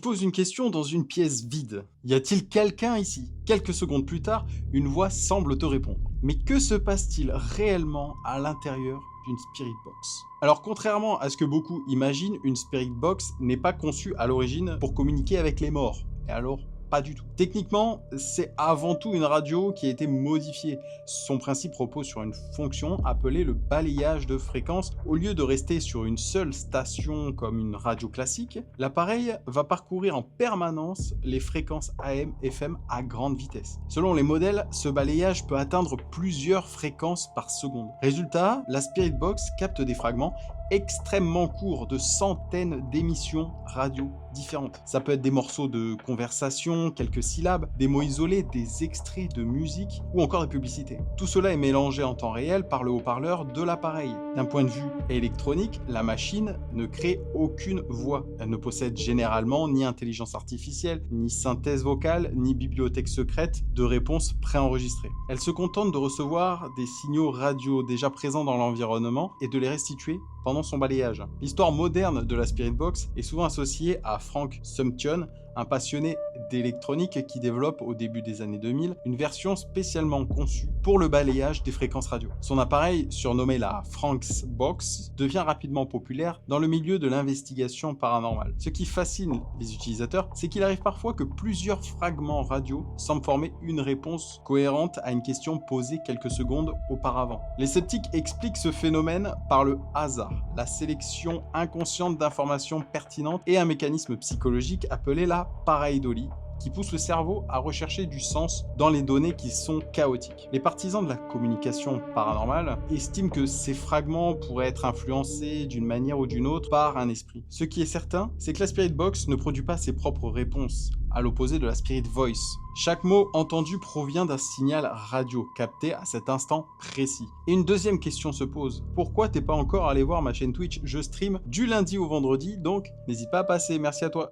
poses une question dans une pièce vide. Y a-t-il quelqu'un ici? Quelques secondes plus tard, une voix semble te répondre. Mais que se passe-t-il réellement à l'intérieur d'une spirit box? Alors contrairement à ce que beaucoup imaginent, une spirit box n'est pas conçue à l'origine pour communiquer avec les morts. Et alors, pas du tout. Techniquement, c'est avant tout une radio qui a été modifiée. Son principe repose sur une fonction appelée le balayage de fréquences. Au lieu de rester sur une seule station comme une radio classique, l'appareil va parcourir en permanence les fréquences AM, FM à grande vitesse. Selon les modèles, ce balayage peut atteindre plusieurs fréquences par seconde. Résultat, la Spirit Box capte des fragments extrêmement courts de centaines d'émissions radio différentes. Ça peut être des morceaux de conversation, quelques syllabes, des mots isolés, des extraits de musique ou encore des publicités. Tout cela est mélangé en temps réel par le haut-parleur de l'appareil. D'un point de vue électronique, la machine ne crée aucune voix. Elle ne possède généralement ni intelligence artificielle, ni synthèse vocale, ni bibliothèque secrète de réponses préenregistrées. Elle se contente de recevoir des signaux radio déjà présents dans l'environnement et de les restituer pendant son balayage. L'histoire moderne de la Spirit Box est souvent associée à Frank Sumption, un passionné d'électronique qui développe au début des années 2000 une version spécialement conçue pour le balayage des fréquences radio. Son appareil, surnommé la Frank's Box, devient rapidement populaire dans le milieu de l'investigation paranormale. Ce qui fascine les utilisateurs, c'est qu'il arrive parfois que plusieurs fragments radio semblent former une réponse cohérente à une question posée quelques secondes auparavant. Les sceptiques expliquent ce phénomène par le hasard, la sélection inconsciente d'informations pertinentes et un mécanisme psychologique appelé la pareidolie, qui pousse le cerveau à rechercher du sens dans les données qui sont chaotiques. Les partisans de la communication paranormale estiment que ces fragments pourraient être influencés d'une manière ou d'une autre par un esprit. Ce qui est certain, c'est que la Spirit Box ne produit pas ses propres réponses, à l'opposé de la Spirit Voice. Chaque mot entendu provient d'un signal radio capté à cet instant précis. Et une deuxième question se pose. Pourquoi t'es pas encore allé voir ma chaîne Twitch? Je stream du lundi au vendredi, donc n'hésite pas à passer. Merci à toi.